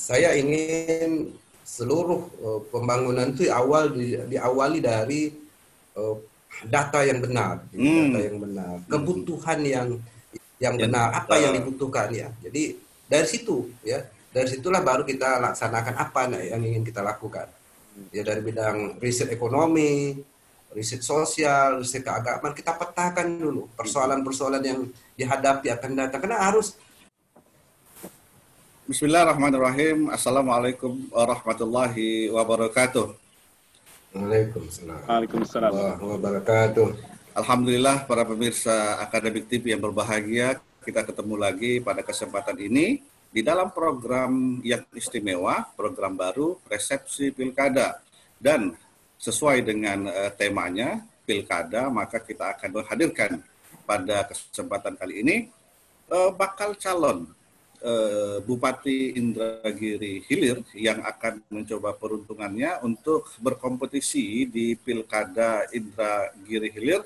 Saya ingin seluruh pembangunan itu diawali dari eh, data yang benar, data yang benar, kebutuhan yang benar, apa yang dibutuhkan ya. Jadi dari situ ya, dari situlah baru kita laksanakan apa yang ingin kita lakukan. Ya dari bidang riset ekonomi, riset sosial, riset keagamaan, kita petakan dulu persoalan-persoalan yang dihadapi akan datang. Karena harus. Bismillahirrahmanirrahim. Assalamualaikum warahmatullahi wabarakatuh. Waalaikumsalam Waalaikumsalam. warahmatullahi wabarakatuh. Alhamdulillah para pemirsa Akademik TV yang berbahagia, kita ketemu lagi pada kesempatan ini di dalam program yang istimewa, program baru Resepsi Pilkada. Dan sesuai dengan temanya Pilkada, maka kita akan menghadirkan pada kesempatan kali ini bakal calon Bupati Indragiri Hilir yang akan mencoba peruntungannya untuk berkompetisi di Pilkada Indragiri Hilir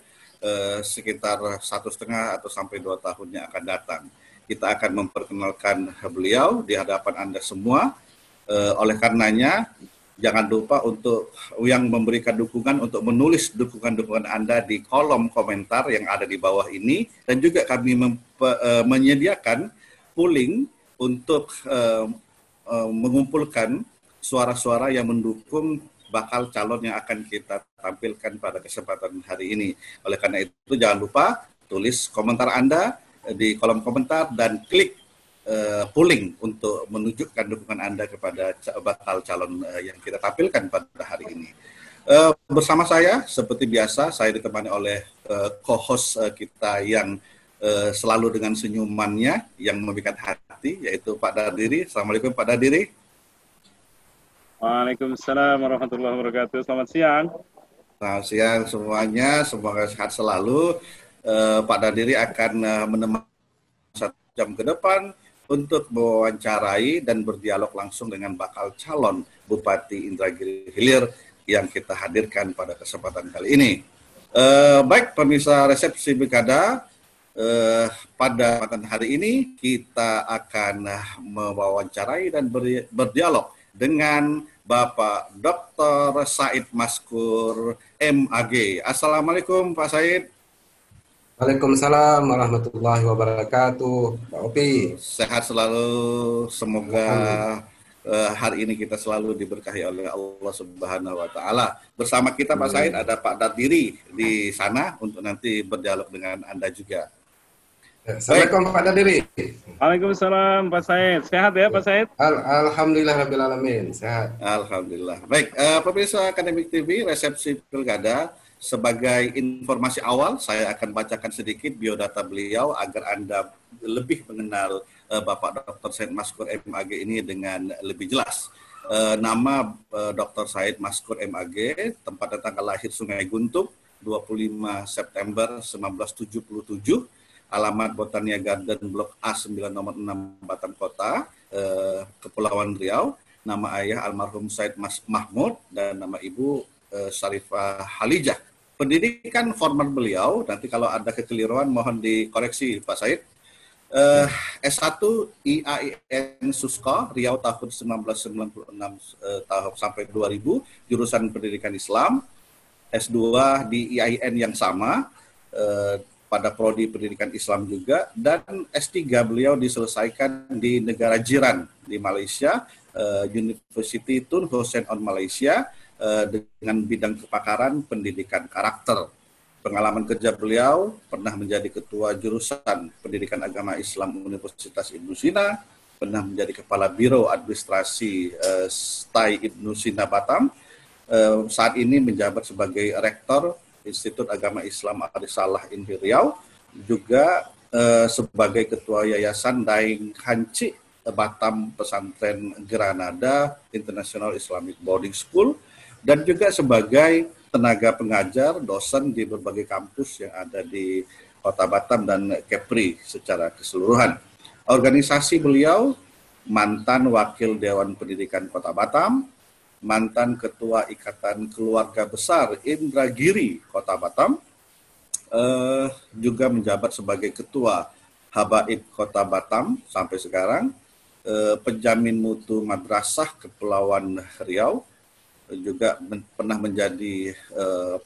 sekitar 1,5 atau sampai 2 tahun yang akan datang. Kita akan memperkenalkan beliau di hadapan Anda semua. Oleh karenanya, jangan lupa untuk yang memberikan dukungan untuk menulis dukungan-dukungan Anda di kolom komentar yang ada di bawah ini, dan juga kami menyediakan polling untuk mengumpulkan suara-suara yang mendukung bakal calon yang akan kita tampilkan pada kesempatan hari ini. Oleh karena itu jangan lupa tulis komentar Anda di kolom komentar dan klik polling untuk menunjukkan dukungan Anda kepada bakal calon yang kita tampilkan pada hari ini. Bersama saya seperti biasa, saya ditemani oleh co-host kita yang selalu dengan senyumannya yang memikat hati, yaitu Pak Dardiri. Assalamualaikum Pak Dardiri. Waalaikumsalam warahmatullahi wabarakatuh. Selamat siang. Selamat siang semuanya, semoga sehat selalu. Pak Dardiri akan menemani 1 jam ke depan untuk mewawancarai dan berdialog langsung dengan bakal calon Bupati Indragiri Hilir yang kita hadirkan pada kesempatan kali ini. Baik pemirsa Resepsi Pilkada, pada kesempatan hari ini kita akan mewawancarai dan berdialog dengan Bapak Dr. Said Maskur MAG. Assalamualaikum Pak Said. Waalaikumsalam warahmatullahi wabarakatuh. Pak Opi. Sehat selalu, semoga hari ini kita selalu diberkahi oleh Allah Subhanahu wa Ta'ala. Bersama kita Pak Said ada Pak Dardiri di sana untuk nanti berdialog dengan Anda juga. Assalamualaikum Pak Dardiri. Waalaikumsalam Pak Said. Sehat ya Pak Said? Alhamdulillah rabbil alamin. Sehat. Alhamdulillah. Baik, pemirsa Akademik TV, Resepsi Pilkada, sebagai informasi awal saya akan bacakan sedikit biodata beliau agar Anda lebih mengenal Bapak Dr. Said Maskur MAG ini dengan lebih jelas. Nama Dr. Said Maskur MAG, tempat dan tanggal lahir Sungai Guntung, 25 September 1977, alamat Botania Garden Blok A9 nomor 6 Batam Kota, Kepulauan Riau. Nama ayah almarhum Said Mahmud dan nama ibu Syarifah Halijah. Pendidikan formal beliau, nanti kalau ada kekeliruan mohon dikoreksi Pak Said. S1 IAIN Susko Riau tahun 1996 tahun sampai 2000, jurusan Pendidikan Islam. S2 di IAIN yang sama, pada prodi Pendidikan Islam juga, dan S3 beliau diselesaikan di negara jiran di Malaysia, University Tun Hussein on Malaysia, dengan bidang kepakaran pendidikan karakter. Pengalaman kerja beliau pernah menjadi ketua jurusan Pendidikan Agama Islam Universitas Ibnu Sina, pernah menjadi kepala Biro Administrasi STAI Ibnu Sina Batam, saat ini menjabat sebagai Rektor Institut Agama Islam Arisalah Inhi Riau, juga sebagai Ketua Yayasan Daeng Hanci Batam Pesantren Granada International Islamic Boarding School, dan juga sebagai tenaga pengajar, dosen di berbagai kampus yang ada di Kota Batam dan Kepri secara keseluruhan. Organisasi beliau, mantan Wakil Dewan Pendidikan Kota Batam, mantan Ketua Ikatan Keluarga Besar Indragiri Kota Batam, juga menjabat sebagai Ketua Habaib Kota Batam sampai sekarang, penjamin mutu Madrasah Kepulauan Riau, juga pernah menjadi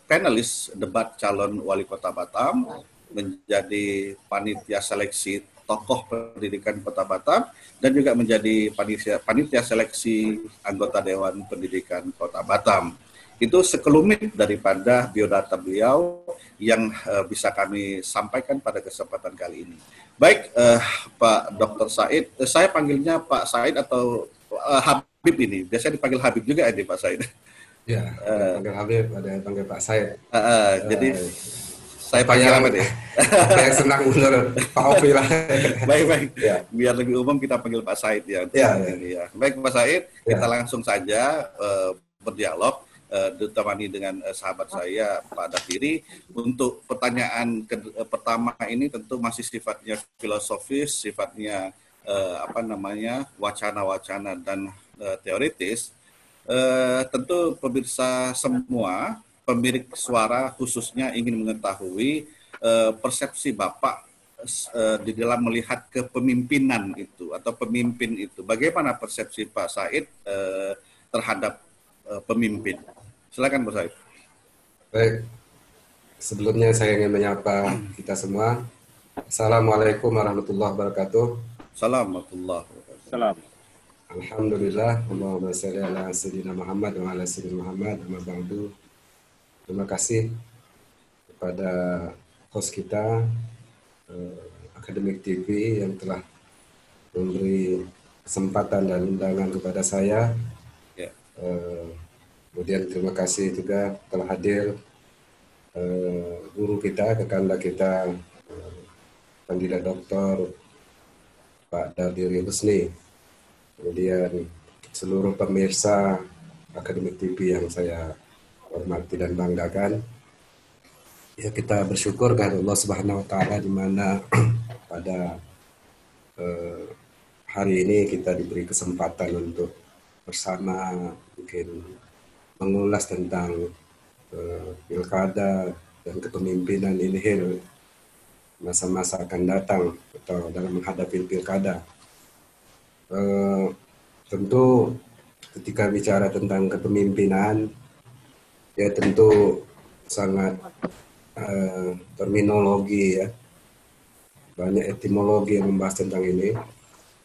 panelis debat calon wali kota Batam, menjadi panitia seleksi tokoh pendidikan Kota Batam, dan juga menjadi panitia seleksi anggota Dewan Pendidikan Kota Batam. Itu sekelumit daripada biodata beliau yang bisa kami sampaikan pada kesempatan kali ini. Baik, Pak Dr. Said, saya panggilnya Pak Said atau Habib ini. Biasanya dipanggil Habib juga ini Pak Said. Ya, panggil Habib, ada yang panggil Pak Said. Jadi saya panggil apa nih? Apa yang senang menurut Pak Opi lah. Baik. Ya. Biar lebih umum kita panggil Pak Said ya. Ya. Baik Pak Said, kita langsung saja berdialog. Ditemani dengan sahabat saya Pak Dapiri. Untuk pertanyaan pertama ini tentu masih sifatnya filosofis, sifatnya wacana-wacana dan teoritis. Tentu pemirsa semua, pemilik suara khususnya ingin mengetahui persepsi Bapak di dalam melihat kepemimpinan itu atau pemimpin itu. Bagaimana persepsi Pak Said terhadap pemimpin? Silakan Pak Said. Baik, sebelumnya saya ingin menyapa kita semua. Assalamualaikum warahmatullahi wabarakatuh. Salam. Alhamdulillah, Allahumma sholli ala sayyidina Muhammad wa ala sayyidina Muhammad. Amma ba'du. Terima kasih kepada host kita, Akademik TV, yang telah memberi kesempatan dan undangan kepada saya. Kemudian terima kasih juga telah hadir guru kita, kekanda kita, kandidat doktor Pak Dapiri Husni. Kemudian seluruh pemirsa Akademik TV yang saya hormati dan banggakan. Ya, kita bersyukur kepada Allah Subhanahu wa taala di mana pada hari ini kita diberi kesempatan untuk bersama mungkin mengulas tentang pilkada dan kepemimpinan ini masa-masa akan datang atau dalam menghadapi pilkada. Tentu ketika bicara tentang kepemimpinan, ya tentu sangat terminologi ya, banyak etimologi yang membahas tentang ini.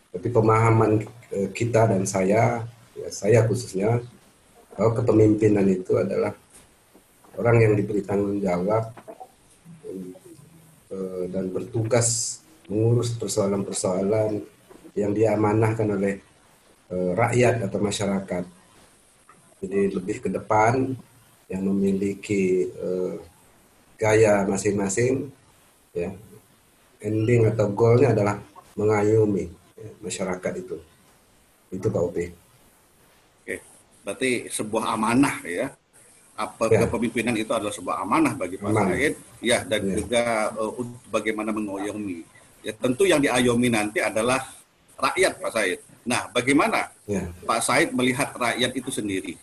Tapi pemahaman kita dan saya khususnya, bahwa kepemimpinan itu adalah orang yang diberi tanggung jawab dan bertugas mengurus persoalan-persoalan yang diamanahkan oleh rakyat atau masyarakat. Jadi lebih ke depan, yang memiliki gaya masing-masing, ya, ending atau goalnya adalah mengayomi masyarakat itu Pak Upi. Berarti sebuah amanah ya. Kepemimpinan itu adalah sebuah amanah bagi Pak Said, ya, dan juga bagaimana mengayomi. Ya, tentu yang diayomi nanti adalah rakyat Pak Said. Nah, bagaimana Pak Said melihat rakyat itu sendiri?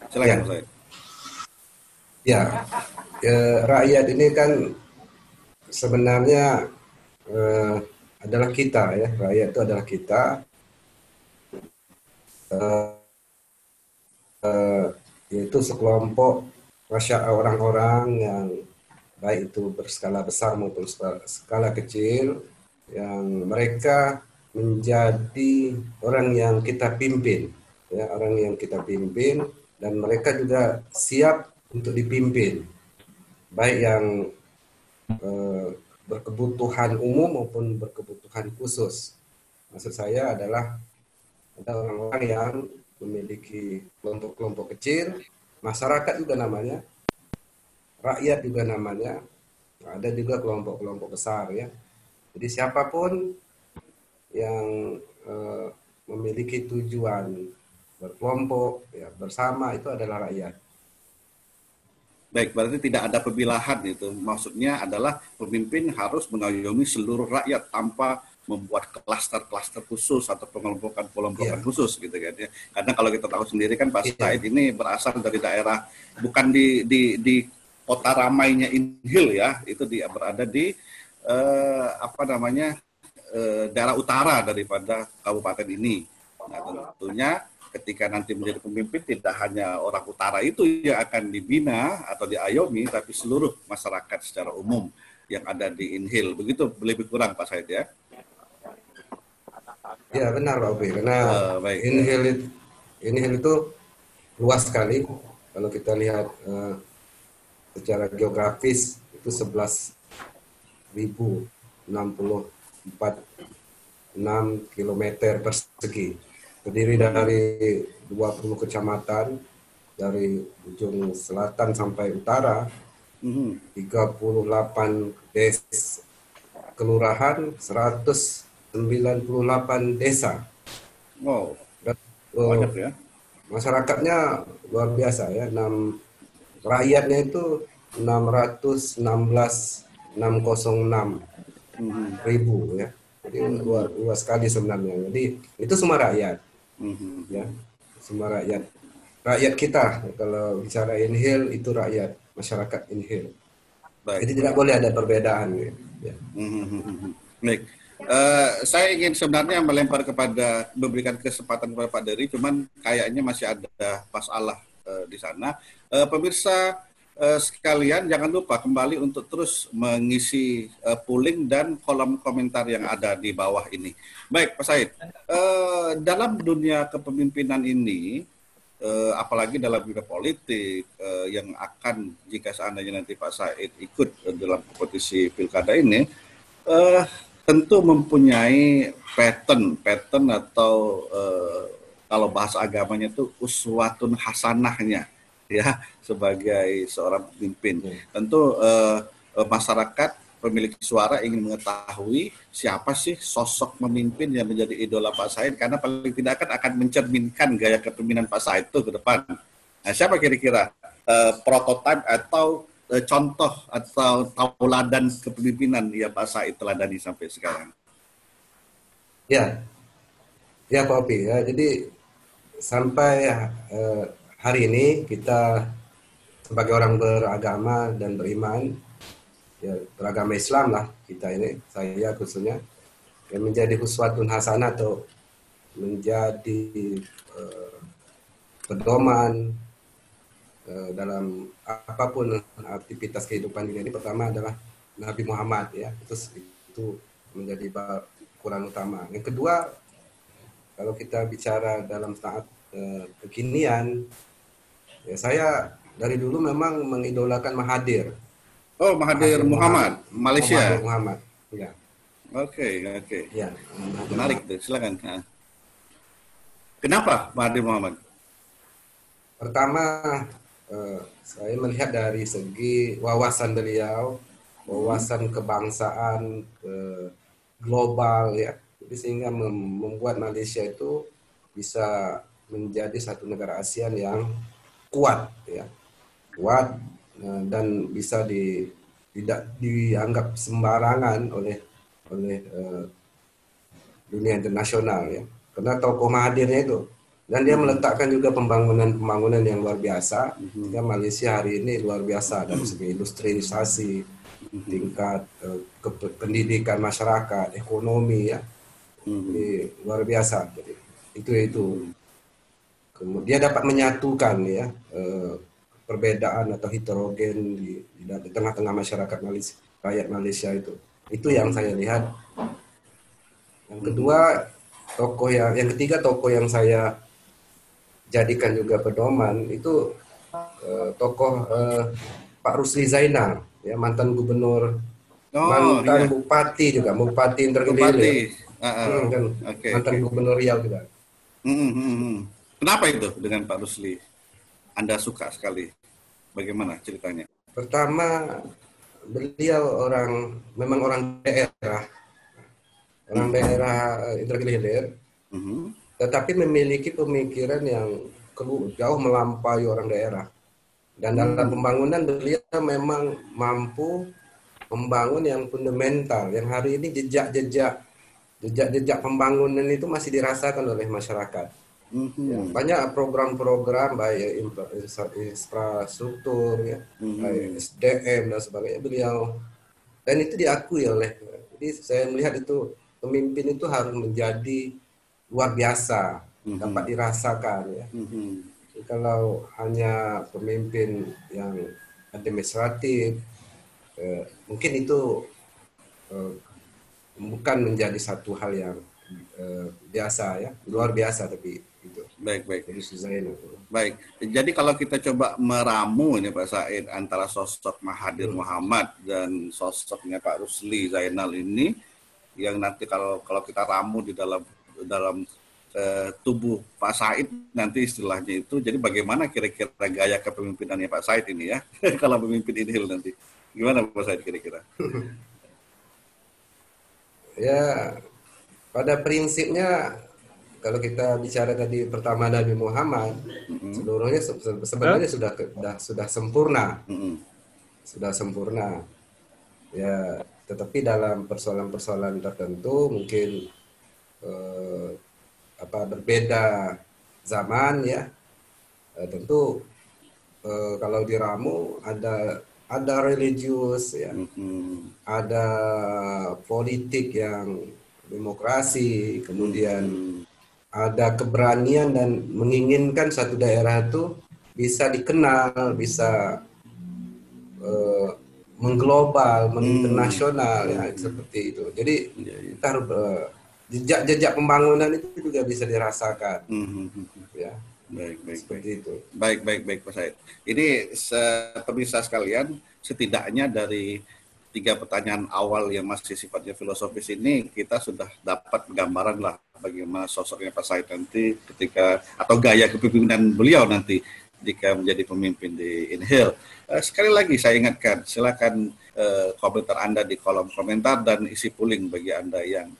Silakan Pak Said. Ya, rakyat ini kan sebenarnya adalah kita ya. Rakyat itu adalah kita. Yaitu sekelompok orang-orang yang baik itu berskala besar maupun skala kecil, yang mereka menjadi orang yang kita pimpin, ya, orang yang kita pimpin, dan mereka juga siap untuk dipimpin, baik yang berkebutuhan umum maupun berkebutuhan khusus. Maksud saya adalah ada orang-orang yang memiliki kelompok-kelompok kecil, masyarakat juga namanya, rakyat juga namanya, ada juga kelompok-kelompok besar ya. Jadi siapapun yang memiliki tujuan berkelompok ya bersama itu adalah rakyat. Baik, berarti tidak ada pemilahan itu. Maksudnya adalah pemimpin harus mengayomi seluruh rakyat tanpa membuat klaster-klaster khusus atau pengelompokan khusus gitu kan ya. Karena kalau kita tahu sendiri kan Pak Said ini berasal dari daerah bukan di kota ramainya Inhil ya, itu dia berada di daerah utara daripada kabupaten ini. Nah, tentunya ketika nanti menjadi pemimpin tidak hanya orang utara itu yang akan dibina atau diayomi, tapi seluruh masyarakat secara umum yang ada di Inhil. Begitu lebih kurang Pak Said ya? Ya benar Pak Opi, karena Baik. Inhil itu luas sekali. Kalau kita lihat secara geografis itu 11.064 kilometer persegi. Terdiri dari 20 kecamatan dari ujung selatan sampai utara, 38 kelurahan, 198 desa. Wow, Dan, banyak ya. masyarakatnya luar biasa ya. Rakyatnya itu 606 ribu ya. Jadi luas sekali sebenarnya. Jadi itu semua rakyat. Ya, semua rakyat. Rakyat kita kalau bicara Inhil itu rakyat masyarakat Inhil. Baik. Jadi tidak boleh ada perbedaan. Ya. Baik. Saya ingin sebenarnya memberikan kesempatan kepada Pak Dery, cuman kayaknya masih ada masalah di sana. Pemirsa sekalian, jangan lupa kembali untuk terus mengisi polling dan kolom komentar yang ada di bawah ini. Baik, Pak Said. Dalam dunia kepemimpinan ini, apalagi dalam dunia politik yang akan jika seandainya nanti Pak Said ikut dalam kompetisi pilkada ini, tentu mempunyai pattern atau kalau bahasa agamanya itu uswatun hasanahnya ya sebagai seorang pemimpin. Tentu masyarakat pemilik suara ingin mengetahui siapa sih sosok pemimpin yang menjadi idola Pak Said, karena paling tidak akan mencerminkan gaya kepemimpinan Pak Said itu ke depan. Nah, siapa kira-kira prototipe atau contoh atau tauladan kepemimpinan yang Pak Said teladani sampai sekarang? Ya, ya Pak Opi. Ya, jadi sampai hari ini kita sebagai orang beragama dan beriman, ya, beragama Islam lah kita ini, saya khususnya, yang menjadi uswatun hasanah atau menjadi pedoman dalam apapun aktivitas kehidupan ini. Pertama adalah Nabi Muhammad ya, itu menjadi ukuran utama. Yang kedua, kalau kita bicara dalam saat kekinian, ya saya dari dulu memang mengidolakan Mahathir. Oh, Mahathir Muhammad, Malaysia. Mahathir Muhammad, ya. Oke. Ya, menarik tuh, silakan. Kenapa Mahathir Muhammad? Pertama, saya melihat dari segi wawasan beliau, wawasan kebangsaan global ya, jadi sehingga membuat Malaysia itu bisa menjadi satu negara ASEAN yang kuat ya, dan bisa tidak dianggap sembarangan oleh dunia internasional ya, karena tokoh Mahathirnya itu. Dan dia meletakkan juga pembangunan yang luar biasa. Ya, Malaysia hari ini luar biasa dari segi industrialisasi, tingkat pendidikan masyarakat, ekonomi ya, jadi, luar biasa. Jadi itu. Kemudian dapat menyatukan ya perbedaan atau heterogen di tengah-tengah masyarakat Malaysia, rakyat Malaysia itu. Itu yang saya lihat. Yang kedua, yang ketiga tokoh yang saya jadikan juga pedoman itu tokoh Pak Rusli Zainal ya, mantan gubernur, mantan bupati juga, bupati Indragiri, mantan gubernur Riau juga. Kenapa itu dengan Pak Rusli Anda suka sekali? Bagaimana ceritanya? Pertama, beliau memang orang daerah Indragiri Hilir, tetapi memiliki pemikiran yang jauh melampaui orang daerah. Dan dalam pembangunan beliau memang mampu membangun yang fundamental, yang hari ini jejak pembangunan itu masih dirasakan oleh masyarakat. Ya, banyak program-program baik infrastruktur, ya, baik SDM dan sebagainya beliau, dan itu diakui oleh. Jadi saya melihat itu pemimpin itu harus menjadi luar biasa, dapat dirasakan ya. Kalau hanya pemimpin yang administratif, mungkin itu bukan menjadi satu hal yang biasa ya, luar biasa, tapi itu. Baik. Jadi Zainal. Baik, jadi kalau kita coba meramu ini Pak Said antara sosok Mahathir Mohamad dan sosoknya Pak Rusli Zainal ini, yang nanti kalau kita ramu di dalam tubuh Pak Said nanti istilahnya itu, jadi bagaimana kira-kira gaya kepemimpinannya Pak Said ini ya, kalau pemimpin INHIL nanti, gimana Pak Said kira-kira? Ya, pada prinsipnya kalau kita bicara tadi pertama Nabi Muhammad, seluruhnya sebenarnya sudah sempurna, sudah sempurna. Ya, tetapi dalam persoalan-persoalan tertentu mungkin berbeda zaman ya. Tentu kalau diramu ada religius ya, ada politik yang demokrasi, kemudian ada keberanian dan menginginkan satu daerah itu bisa dikenal, bisa mengglobal, menginternasional ya, seperti itu. Jadi kita harus jejak pembangunan itu juga bisa dirasakan. Ya. Baik. Seperti itu. Baik Pak Said. Ini pemirsa sekalian, setidaknya dari 3 pertanyaan awal yang masih sifatnya filosofis ini, kita sudah dapat gambaran lah bagaimana sosoknya Pak Said nanti ketika, atau gaya kepemimpinan beliau nanti jika menjadi pemimpin di INHIL. Sekali lagi saya ingatkan, silakan komentar Anda di kolom komentar dan isi polling bagi Anda yang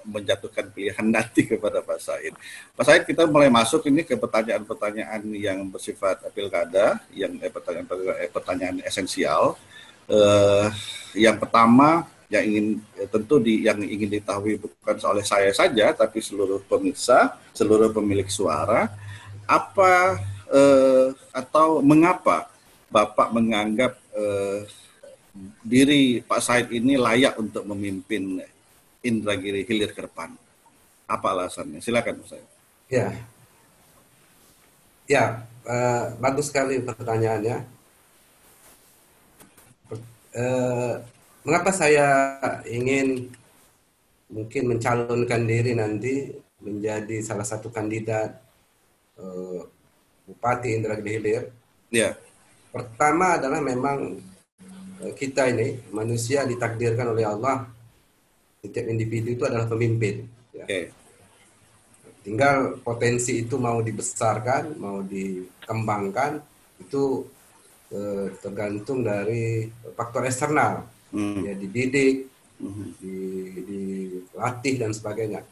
menjatuhkan pilihan nanti kepada Pak Said. Pak Said, kita mulai masuk ini ke pertanyaan-pertanyaan yang bersifat pilkada, yang pertanyaan esensial. Yang pertama yang ingin diketahui bukan oleh saya saja, tapi seluruh pemirsa, seluruh pemilik suara, atau mengapa Bapak menganggap diri Pak Said ini layak untuk memimpin Indragiri Hilir ke depan? Apa alasannya? Silakan Pak Said. Ya, bagus sekali pertanyaannya. Mengapa saya ingin mungkin mencalonkan diri nanti menjadi salah satu kandidat Bupati Indragiri Hilir? Ya. Pertama adalah memang kita ini manusia ditakdirkan oleh Allah, setiap individu itu adalah pemimpin. Ya. Okay. Tinggal potensi itu mau dibesarkan, mau dikembangkan, itu tergantung dari faktor eksternal, ya, dididik, dilatih dan sebagainya.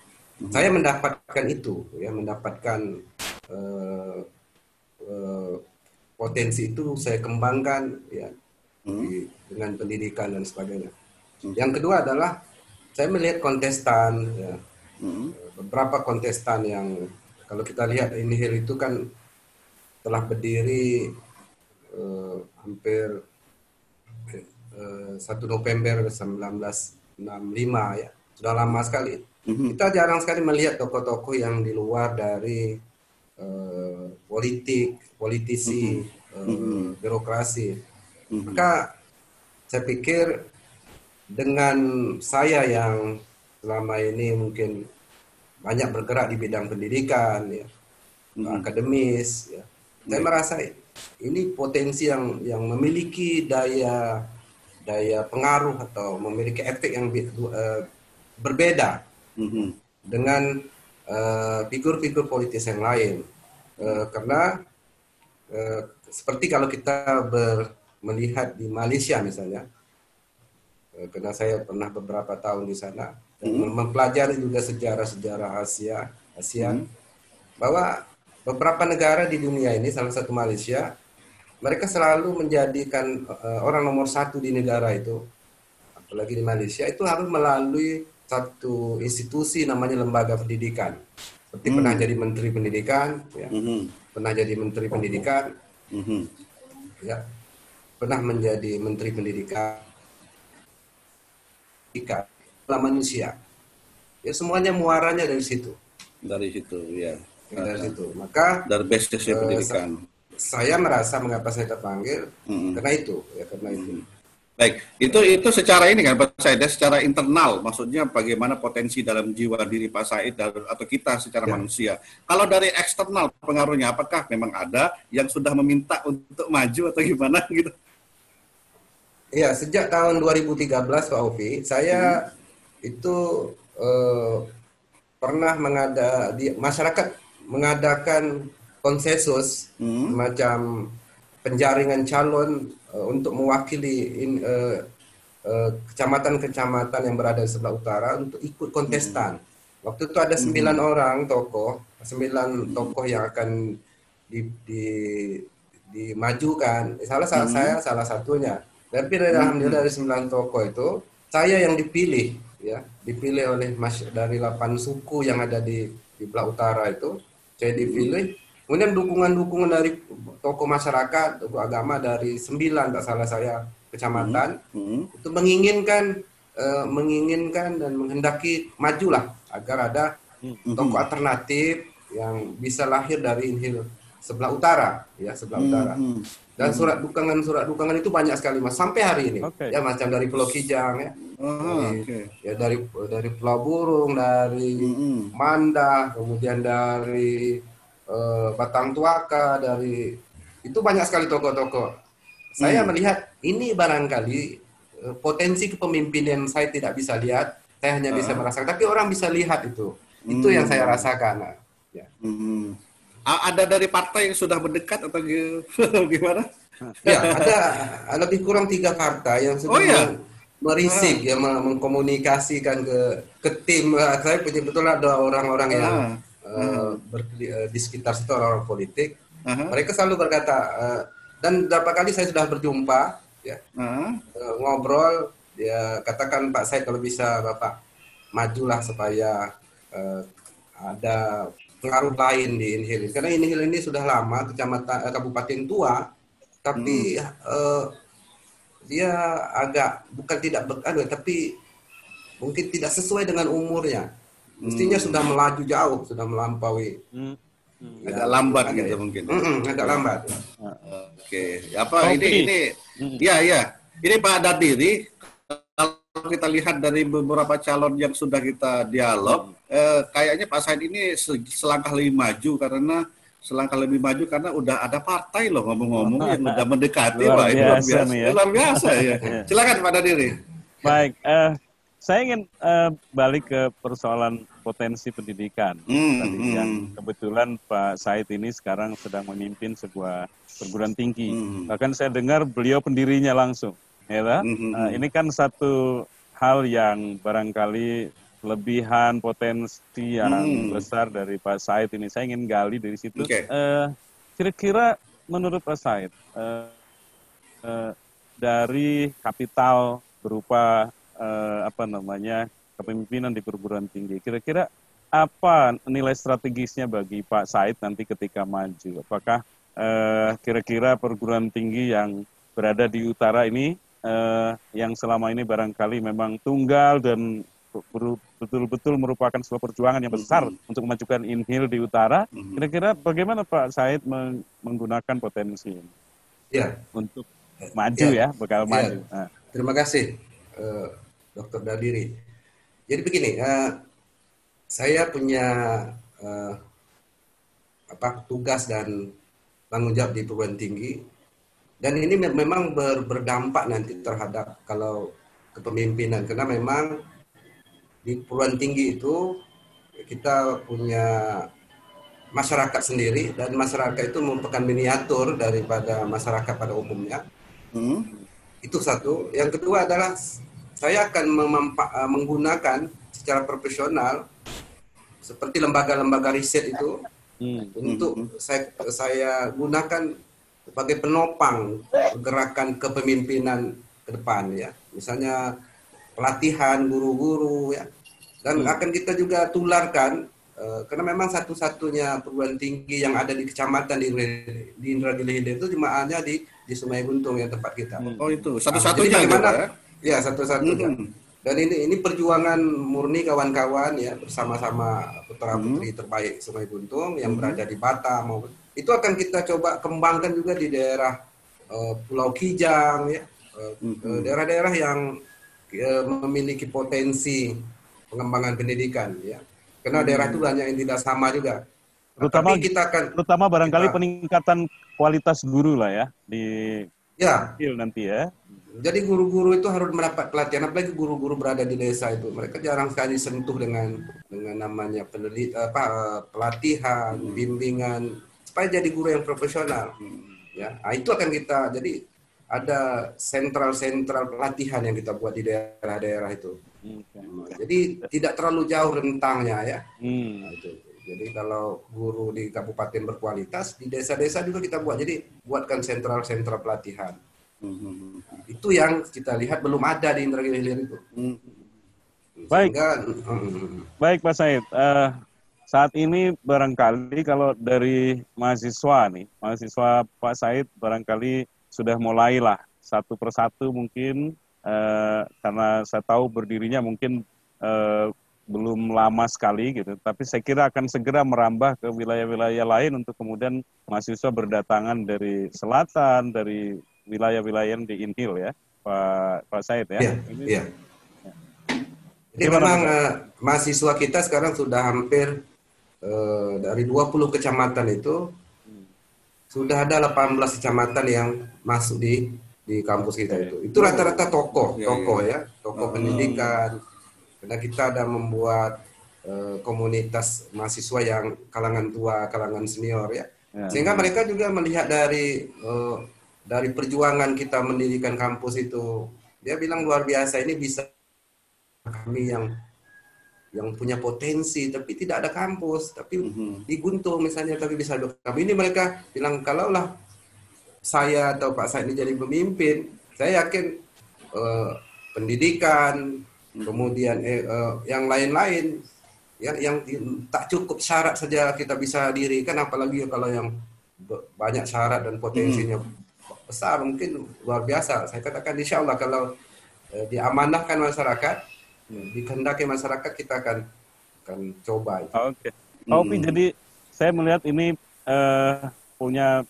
Saya mendapatkan itu, ya, mendapatkan potensi itu saya kembangkan, ya, dengan pendidikan dan sebagainya. Yang kedua adalah saya melihat kontestan, ya, beberapa kontestan yang kalau kita lihat INHIL itu kan telah berdiri hampir 1 November 1965 ya, sudah lama sekali. Kita jarang sekali melihat tokoh-tokoh yang di luar dari politisi, birokrasi. Maka saya pikir dengan saya yang selama ini mungkin banyak bergerak di bidang pendidikan, ya, akademis, ya, saya merasa ini potensi yang memiliki daya pengaruh atau memiliki efek yang berbeda dengan figur-figur politis yang lain. Karena seperti kalau kita melihat di Malaysia misalnya, karena saya pernah beberapa tahun di sana dan mempelajari juga sejarah-sejarah ASEAN, bahwa beberapa negara di dunia ini, salah satu Malaysia, mereka selalu menjadikan orang nomor 1 di negara itu, apalagi di Malaysia, itu harus melalui satu institusi namanya lembaga pendidikan. Seperti pernah jadi menteri pendidikan, ya, pernah jadi menteri pendidikan, ya, pernah menjadi menteri pendidikan manusia. ya semuanya muaranya dari situ. Dari situ, ya. Dari situ. Maka dari basisnya pendidikan. Saya merasa mengapa saya terpanggil karena itu, ya karena itu. Baik, itu secara ini kan Pak Said, secara internal, maksudnya bagaimana potensi dalam jiwa diri Pak Said atau kita secara manusia. Kalau dari eksternal pengaruhnya, apakah memang ada yang sudah meminta untuk maju atau gimana gitu? Iya, sejak tahun 2013 Pak Ovi, saya itu pernah masyarakat mengadakan konsensus semacam penjaringan calon untuk mewakili kecamatan-kecamatan yang berada di sebelah utara untuk ikut kontestan. Waktu itu ada 9 tokoh yang akan dimajukan. Saya salah satunya. Tapi alhamdulillah dari 9 tokoh itu saya yang dipilih, ya, dipilih oleh dari 8 suku yang ada di belah utara itu. Saya dipilih. Kemudian dukungan dari tokoh masyarakat, tokoh agama dari 9 tak salah saya kecamatan itu menginginkan dan menghendaki majulah agar ada tokoh alternatif yang bisa lahir dari Inhil sebelah utara, ya sebelah utara. Dan surat dukungan itu banyak sekali Mas sampai hari ini. Ya macam dari Pulau Kijang ya. Ya dari Pulau Burung, dari Manda, kemudian dari Batang Tuaka, dari itu banyak sekali tokoh-tokoh. Saya melihat ini barangkali potensi kepemimpinan saya tidak bisa lihat, saya hanya bisa merasakan, tapi orang bisa lihat itu. Itu yang saya rasakan. Ya. Ada dari partai yang sudah mendekat atau gimana? Ya, ada lebih kurang 3 partai yang sudah merisik, ya, mengkomunikasikan ke tim. Saya punya betul ada orang-orang yang di sekitar situ, orang politik. Mereka selalu berkata, dan berapa kali saya sudah berjumpa, ya, ngobrol, ya katakan Pak Said kalau bisa Bapak majulah supaya ada pengaruh lain di Inhil. Karena Inhil ini sudah lama kabupaten tua, tapi dia agak bukan tidak tapi mungkin tidak sesuai dengan umurnya. Mestinya sudah melaju jauh, sudah melampaui. Agak lambat gitu mungkin. Agak lambat. Oke. Apa ini ya. Ini Pak Dadiri, kalau kita lihat dari beberapa calon yang sudah kita dialog, kayaknya Pak Said ini selangkah lebih maju karena udah ada partai loh ngomong-ngomong yang udah mendekati Pak. Luar biasa ya. Silakan Pak Dadiri. Baik, saya ingin balik ke persoalan potensi pendidikan. Tadi yang kebetulan Pak Said ini sekarang sedang memimpin sebuah perguruan tinggi. Bahkan saya dengar beliau pendirinya langsung. Ya, ini kan satu hal yang barangkali kelebihan potensi yang besar dari Pak Said ini. Saya ingin gali dari situ. Kira-kira menurut Pak Said, dari kapital berupa kepemimpinan di perguruan tinggi, kira-kira apa nilai strategisnya bagi Pak Said nanti ketika maju? Apakah kira-kira perguruan tinggi yang berada di utara ini yang selama ini barangkali memang tunggal dan betul-betul merupakan sebuah perjuangan yang besar untuk memajukan Inhil di utara, kira-kira bagaimana Pak Said menggunakan potensi ini untuk maju bakal maju? Terima kasih Dr. Dadiri. Jadi begini, saya punya tugas dan tanggung jawab di perguruan tinggi, dan ini memang berdampak nanti terhadap kalau kepemimpinan, karena memang di perguruan tinggi itu kita punya masyarakat sendiri, dan masyarakat itu merupakan miniatur daripada masyarakat pada umumnya. Itu satu. Yang kedua adalah saya akan menggunakan secara profesional seperti lembaga-lembaga riset itu untuk saya gunakan sebagai penopang gerakan kepemimpinan ke depan, ya. Misalnya pelatihan guru-guru, ya. Dan akan kita juga tularkan karena memang satu-satunya perguruan tinggi yang ada di kecamatan di Indragiri Hilir itu cuma hanya di Sungai Guntung, ya, tempat kita. Oh, itu satu-satunya gimana? Ya, satu-satunya. Dan ini perjuangan murni kawan-kawan ya, bersama-sama putra-putri terbaik Sungai Buntung yang berada di Batam. Itu akan kita coba kembangkan juga di daerah Pulau Kijang ya, daerah-daerah yang memiliki potensi pengembangan pendidikan ya. Karena daerah itu banyak yang tidak sama juga. Terutama Tapi kita akan terutama barangkali peningkatan kualitas guru lah ya di ya, nanti ya. jadi guru-guru itu harus mendapat pelatihan, apalagi guru-guru berada di desa itu. Mereka jarang sekali sentuh dengan namanya pelatihan, bimbingan, supaya jadi guru yang profesional. Ya, nah, itu akan kita, jadi ada sentral-sentral pelatihan yang kita buat di daerah-daerah itu. Jadi tidak terlalu jauh rentangnya ya. Nah, itu. Jadi kalau guru di kabupaten berkualitas, di desa-desa juga kita buat. Jadi buatkan sentral-sentral pelatihan. Itu yang kita lihat belum ada di Indragiri Hilir itu. Baik, Sehingga, baik Pak Said. Saat ini barangkali kalau dari mahasiswa Pak Said barangkali sudah mulailah satu persatu mungkin karena saya tahu berdirinya mungkin belum lama sekali gitu. Tapi saya kira akan segera merambah ke wilayah-wilayah lain untuk kemudian mahasiswa berdatangan dari selatan, dari wilayah-wilayah di Inhil ya, Pak Said ya. Iya. Jadi memang mahasiswa kita sekarang sudah hampir dari 20 kecamatan itu sudah ada 18 kecamatan yang masuk di kampus kita itu. Itu rata-rata tokoh pendidikan. Karena kita ada membuat komunitas mahasiswa yang kalangan tua, kalangan senior ya. Sehingga mereka juga melihat dari perjuangan kita mendirikan kampus itu, dia bilang luar biasa, ini bisa kami yang punya potensi tapi tidak ada kampus, tapi di Guntung misalnya tapi bisa ada kami. Ini mereka bilang kalaulah saya atau Pak Said ini jadi pemimpin, saya yakin pendidikan kemudian yang lain-lain yang tak cukup syarat saja kita bisa dirikan, apalagi kalau yang banyak syarat dan potensinya besar, mungkin luar biasa. Saya katakan insya Allah kalau diamanahkan masyarakat, dikehendaki masyarakat, kita akan coba itu. Oke. Opi, jadi saya melihat ini punya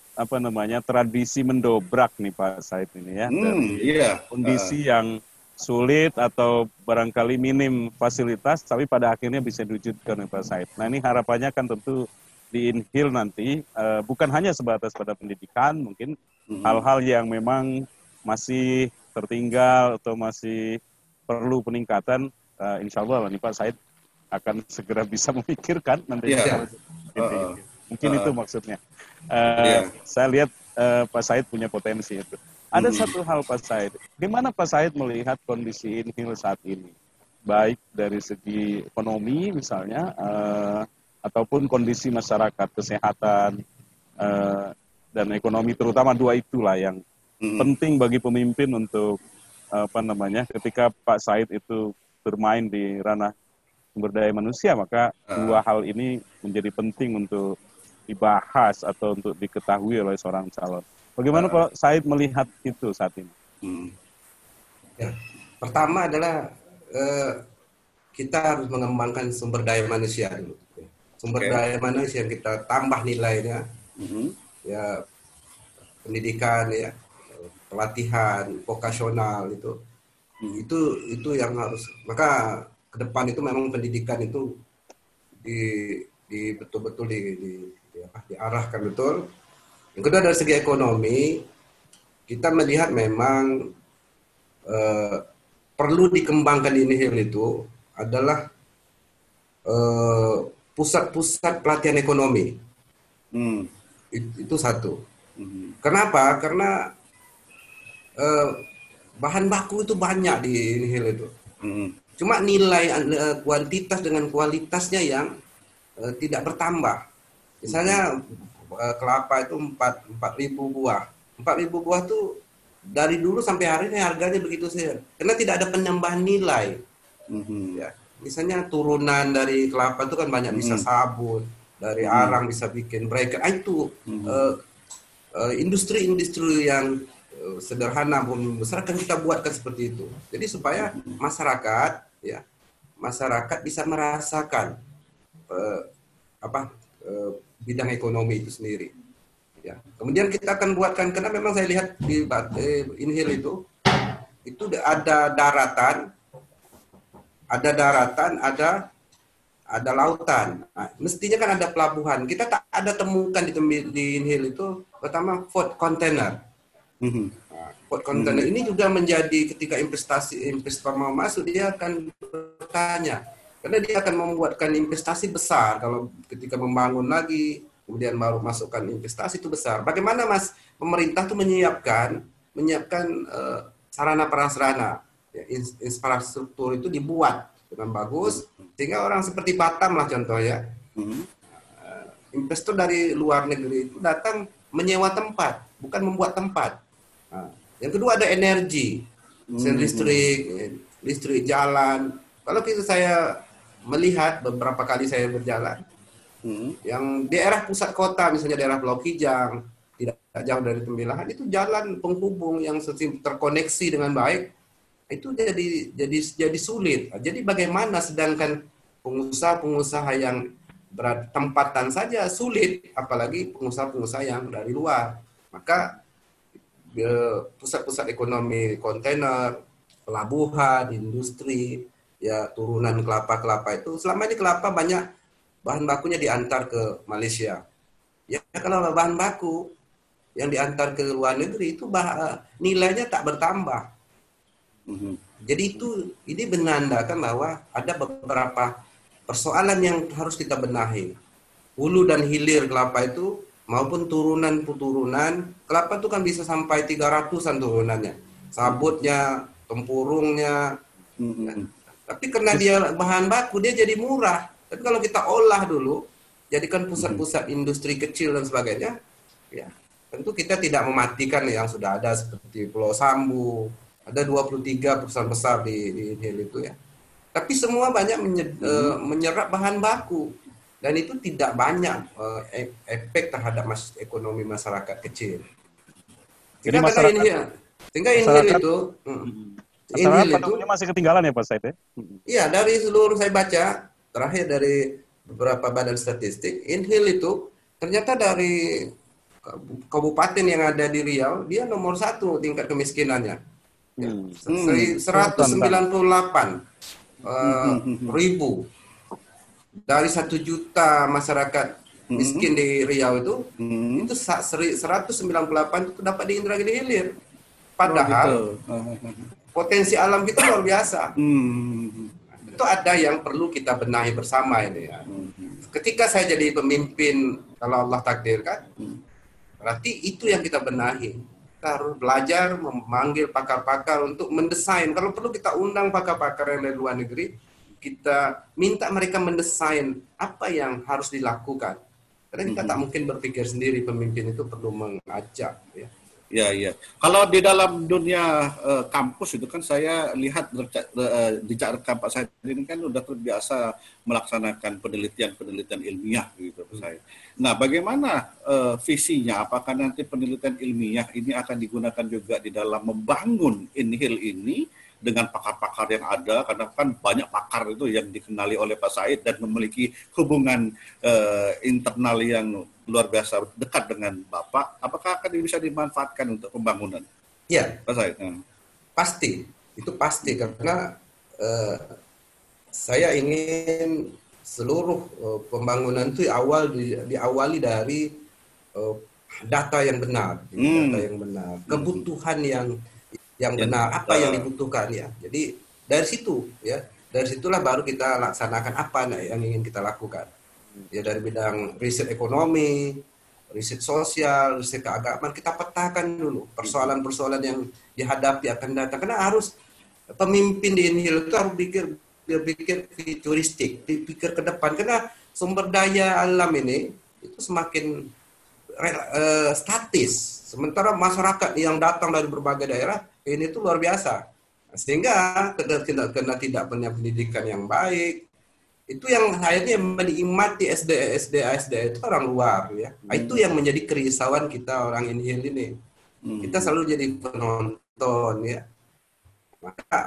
tradisi mendobrak nih Pak Said ini ya, dari kondisi yang sulit atau barangkali minim fasilitas, tapi pada akhirnya bisa diwujudkan nih Pak Said. Nah ini harapannya kan tentu di Inhil nanti bukan hanya sebatas pada pendidikan, mungkin hal-hal yang memang masih tertinggal atau masih perlu peningkatan, insya Allah nih Pak Said akan segera bisa memikirkan nanti. Mungkin itu maksudnya. Saya lihat Pak Said punya potensi itu. Ada satu hal Pak Said, gimana Pak Said melihat kondisi Inhil saat ini? Baik dari segi ekonomi misalnya, ataupun kondisi masyarakat, kesehatan, dan ekonomi, terutama dua itulah yang penting bagi pemimpin untuk ketika Pak Said itu bermain di ranah sumber daya manusia, maka dua hal ini menjadi penting untuk dibahas atau untuk diketahui oleh seorang calon. Bagaimana Pak Said melihat itu saat ini? Ya, pertama adalah kita harus mengembangkan sumber daya manusia dulu. Sumber daya manusia yang kita tambah nilainya, ya pendidikan, ya pelatihan, vokasional itu yang harus. Maka ke depan itu memang pendidikan itu betul-betul diarahkan betul. Yang kedua dari segi ekonomi, kita melihat memang perlu dikembangkan di Inhil itu adalah pusat-pusat pelatihan ekonomi. Itu satu. Kenapa? Karena bahan baku itu banyak di Inhil itu. Cuma nilai kuantitas dengan kualitasnya yang tidak bertambah. Misalnya kelapa itu 4.000 buah. 4.000 buah tuh dari dulu sampai hari ini harganya begitu saja. Karena tidak ada penambahan nilai. Ya. Misalnya turunan dari kelapa itu kan banyak, bisa sabun, dari arang bisa bikin breaker. Itu industri-industri yang sederhana maupun besar kan kita buatkan seperti itu. Jadi supaya masyarakat ya masyarakat bisa merasakan eh, apa bidang ekonomi itu sendiri. Ya. Kemudian kita akan buatkan karena memang saya lihat di Inhil itu ada daratan, ada lautan. Nah, mestinya kan ada pelabuhan. Kita tak ada temukan di Inhil itu pertama port container. Port container ini juga menjadi ketika investor mau masuk dia akan bertanya karena dia akan membuatkan investasi besar kalau ketika membangun lagi kemudian baru masukkan investasi itu besar. Bagaimana Mas pemerintah tuh menyiapkan sarana prasarana ya, infrastruktur itu dibuat dengan bagus sehingga orang seperti Batam lah contohnya investor dari luar negeri itu datang menyewa tempat bukan membuat tempat. Nah, yang kedua ada energi, listrik jalan. Kalau saya melihat beberapa kali saya berjalan, yang daerah pusat kota misalnya daerah Pulau Kijang tidak jauh dari Tembilahan itu jalan penghubung yang terkoneksi dengan baik itu jadi sulit. Jadi bagaimana sedangkan pengusaha-pengusaha yang bertempatan saja sulit, apalagi pengusaha-pengusaha yang dari luar. Maka pusat-pusat ekonomi kontainer, pelabuhan, industri, ya turunan kelapa-kelapa itu selama ini kelapa banyak bahan bakunya diantar ke Malaysia. Ya kalau bahan baku yang diantar ke luar negeri itu nilainya tak bertambah. Jadi ini menandakan bahwa ada beberapa persoalan yang harus kita benahi. Hulu dan hilir kelapa itu maupun turunan kelapa itu kan bisa sampai 300-an turunannya. Sabutnya, tempurungnya. Tapi karena dia bahan baku dia jadi murah. Tapi kalau kita olah dulu, jadikan pusat-pusat industri kecil dan sebagainya, ya tentu kita tidak mematikan yang sudah ada seperti Pulau Sambu, ada 23 perusahaan besar di itu ya. Tapi semua banyak menyerap bahan baku dan itu tidak banyak efek terhadap ekonomi masyarakat kecil. Sehingga Inhil itu masih ketinggalan ya Pak Said ya? Iya, dari seluruh saya baca terakhir dari beberapa badan statistik, Inhil itu ternyata dari kabupaten yang ada di Riau dia nomor 1 tingkat kemiskinannya. 198 ribu dari 1 juta masyarakat miskin di Riau itu 198 itu dapat di Indragiri Hilir. Padahal potensi alam kita luar biasa. Itu ada yang perlu kita benahi bersama ini ya. Ketika saya jadi pemimpin kalau Allah takdirkan, berarti itu yang kita benahi. Kita harus belajar memanggil pakar-pakar untuk mendesain. Kalau perlu kita undang pakar-pakar yang dari luar negeri, kita minta mereka mendesain apa yang harus dilakukan. Karena kita tak mungkin berpikir sendiri, pemimpin itu perlu mengajak. Ya. Ya. Kalau di dalam dunia kampus itu kan saya lihat jejak rekam Pak Said ini kan udah terbiasa melaksanakan penelitian ilmiah gitu Pak Said. Nah, bagaimana visinya? Apakah nanti penelitian ilmiah ini akan digunakan juga di dalam membangun Inhil ini dengan pakar-pakar yang ada? Karena kan banyak pakar itu yang dikenali oleh Pak Said dan memiliki hubungan internal yang luar biasa dekat dengan Bapak. Apakah akan bisa dimanfaatkan untuk pembangunan? Iya, Pak Said. Pasti, itu pasti karena saya ingin seluruh pembangunan itu diawali dari data yang benar, kebutuhan yang benar, apa yang dibutuhkan ya. Jadi dari situ ya, dari situlah baru kita laksanakan apa yang ingin kita lakukan. Ya dari bidang riset ekonomi, riset sosial, riset keagamaan kita petakan dulu persoalan-persoalan yang dihadapi akan datang. Karena harus pemimpin di Inhil itu harus berpikir futuristik, pikir ke depan. Karena sumber daya alam ini itu semakin statis. Sementara masyarakat yang datang dari berbagai daerah ini tuh luar biasa. Sehingga karena tidak punya pendidikan yang baik, itu yang akhirnya menikmati SD itu orang luar ya. Itu yang menjadi kerisauan kita orang Inhil ini. Kita selalu jadi penonton ya. Maka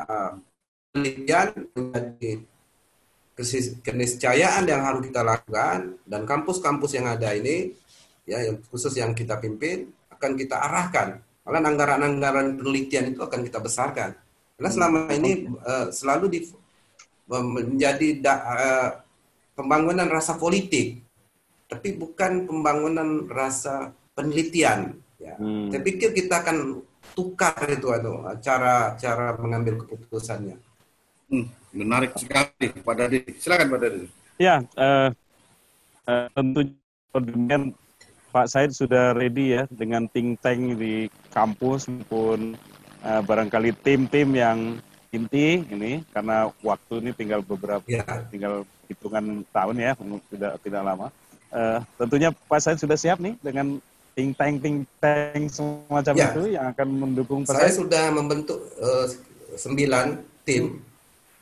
penelitian menjadi keniscayaan yang harus kita lakukan, dan kampus-kampus yang ada ini ya, yang khusus yang kita pimpin, akan kita arahkan. Malah anggaran-anggaran penelitian itu akan kita besarkan. Karena selama ini selalu menjadi pembangunan rasa politik, tapi bukan pembangunan rasa penelitian. Ya. Saya pikir kita akan tukar itu cara mengambil keputusannya. Menarik sekali, Pak Dadi. Silakan Pak Dadi. Ya, tentu Pak Said sudah ready ya dengan think tank di kampus maupun barangkali tim-tim yang inti ini, karena waktu ini tinggal tinggal hitungan tahun ya, tidak lama. Tentunya Pak Said sudah siap nih dengan think tank semacam itu yang akan mendukung Pak Said. Saya sudah membentuk 9 tim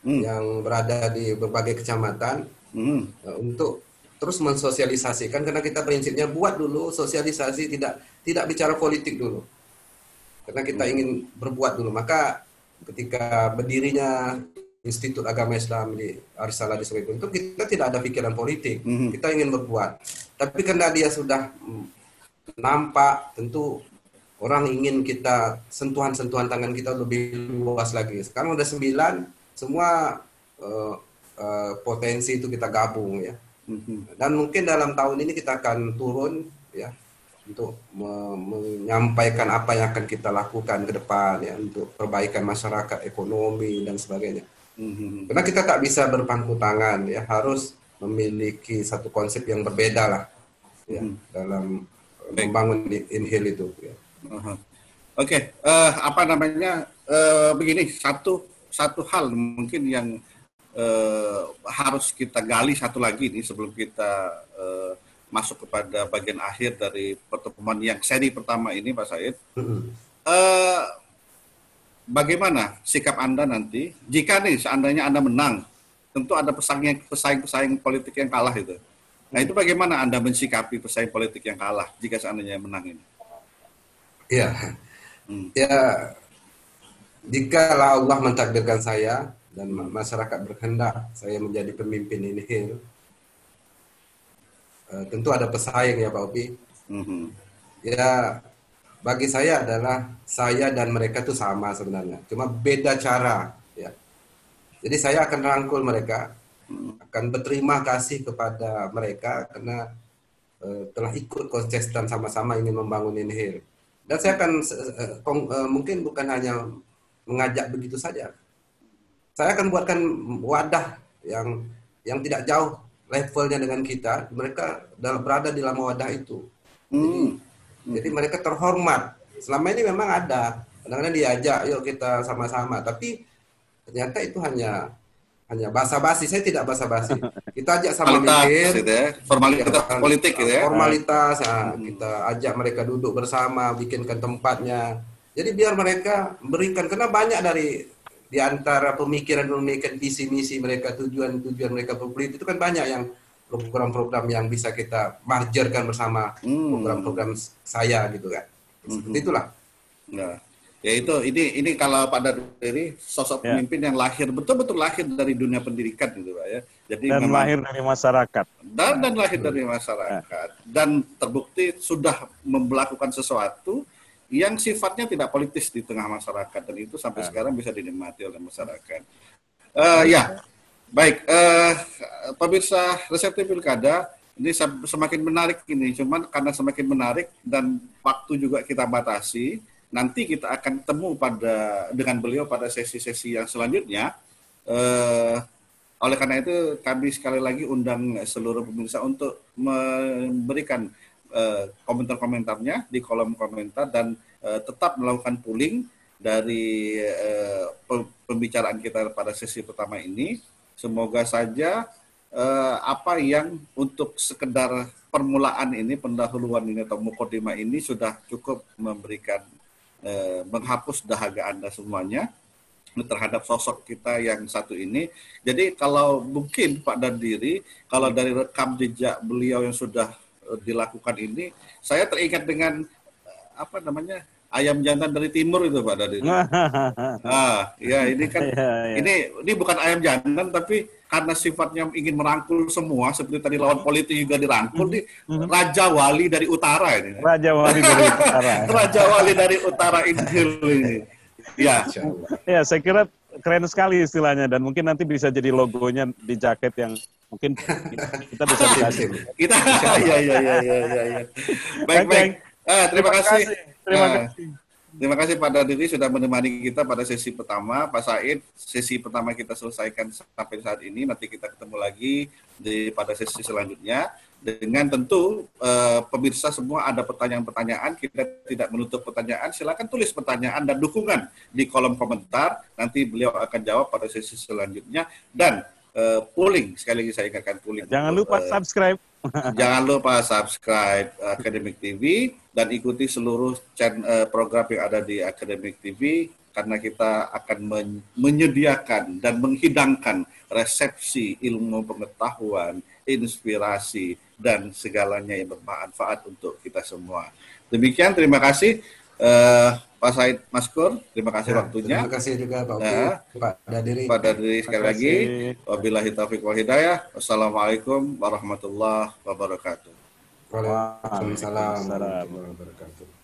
yang berada di berbagai kecamatan untuk terus mensosialisasikan, karena kita prinsipnya buat dulu sosialisasi, tidak bicara politik dulu, karena kita ingin berbuat dulu. Maka ketika berdirinya Institut Agama Islam di Arisalah di Sungai Kuntuh, kita tidak ada pikiran politik, kita ingin berbuat. Tapi karena dia sudah nampak, tentu orang ingin kita sentuhan tangan kita lebih luas lagi. Sekarang udah 9, semua potensi itu kita gabung ya. Dan mungkin dalam tahun ini kita akan turun ya untuk menyampaikan apa yang akan kita lakukan ke depan ya, untuk perbaikan masyarakat, ekonomi dan sebagainya. Karena kita tak bisa berpangku tangan ya, harus memiliki satu konsep yang berbeda lah ya dalam membangun Inhil itu ya. Oke, begini, satu hal mungkin yang harus kita gali satu lagi nih sebelum kita masuk kepada bagian akhir dari pertemuan yang seri pertama ini, Pak Said. Bagaimana sikap Anda nanti jika nih seandainya Anda menang? Tentu ada pesaing politik yang kalah itu. Nah, itu bagaimana Anda mensikapi pesaing politik yang kalah jika seandainya menang ini? Ya, jika Allah mentakdirkan saya dan masyarakat berkehendak saya menjadi pemimpin Inhil, tentu ada pesaing ya Pak Opi. Ya, bagi saya adalah saya dan mereka itu sama sebenarnya, cuma beda cara ya. Jadi saya akan rangkul mereka, akan berterima kasih kepada mereka karena telah ikut konsisten sama-sama ingin membangun Inhil. Dan saya akan mungkin bukan hanya mengajak begitu saja. Saya akan buatkan wadah yang tidak jauh levelnya dengan kita. Mereka berada di dalam wadah itu. Jadi mereka terhormat. Selama ini memang ada. Kadang-kadang diajak, yuk kita sama-sama. Tapi ternyata itu hanya basa-basi. Saya tidak basa-basi. Kita ajak sama mikir. Formalitas politik gitu ya. Formalitas. Kita ajak mereka duduk bersama, bikinkan tempatnya. Jadi biar mereka berikan, karena banyak di antara pemikiran visi misi mereka, tujuan mereka berpolitik itu kan banyak yang program-program yang bisa kita mergerkan bersama program-program saya gitu kan. Seperti itulah. Nah, ya itu ini kalau pada diri sosok pemimpin yang betul-betul lahir dari dunia pendidikan gitu Pak ya. Jadi dan lahir dari masyarakat. Dan lahir dari masyarakat dan terbukti sudah melakukan sesuatu yang sifatnya tidak politis di tengah masyarakat, dan itu sampai sekarang bisa dinikmati oleh masyarakat. Baik, pemirsa Resepsi Pilkada, ini semakin menarik ini, cuman karena semakin menarik dan waktu juga kita batasi, nanti kita akan temu dengan beliau pada sesi-sesi yang selanjutnya. Oleh karena itu kami sekali lagi undang seluruh pemirsa untuk memberikan komentar-komentarnya di kolom komentar dan tetap melakukan polling dari pembicaraan kita pada sesi pertama ini. Semoga saja apa yang untuk sekedar permulaan ini, pendahuluan ini atau mukadimah ini sudah cukup memberikan menghapus dahaga Anda semuanya terhadap sosok kita yang satu ini. Jadi kalau mungkin Pak Dadi, kalau dari rekam jejak beliau yang sudah dilakukan ini, saya teringat dengan ayam jantan dari timur itu Pak Dadiri. Ya ini kan ini bukan ayam jantan tapi karena sifatnya ingin merangkul semua seperti tadi lawan politik juga dirangkul nih Raja Wali dari utara ini. Raja Wali dari utara. Raja Wali dari utara Injil ini. Ya. Ya, saya kira keren sekali istilahnya dan mungkin nanti bisa jadi logonya di jaket yang mungkin kita bisa dikasih. Kita ya. Baik. Terima kasih. Terima kasih Pak Dadiri sudah menemani kita pada sesi pertama. Pak Said, sesi pertama kita selesaikan sampai saat ini. Nanti kita ketemu lagi pada sesi selanjutnya. Dengan tentu pemirsa semua ada pertanyaan-pertanyaan. Kita tidak menutup pertanyaan. Silakan tulis pertanyaan dan dukungan di kolom komentar. Nanti beliau akan jawab pada sesi selanjutnya. Dan polling, sekali lagi saya ingatkan polling. Jangan lupa subscribe. Jangan lupa subscribe Academic TV dan ikuti seluruh program yang ada di Academic TV karena kita akan menyediakan dan menghidangkan resepsi ilmu pengetahuan, inspirasi, dan segalanya yang bermanfaat untuk kita semua. Demikian, terima kasih Pak Said Maskur, terima kasih waktunya. Terima kasih juga Pak Pak Dadiri. Pak Dadiri sekali lagi. Wabillahi taufiq wal hidayah. Wassalamualaikum warahmatullahi wabarakatuh. Waalaikumsalam warahmatullahi wabarakatuh.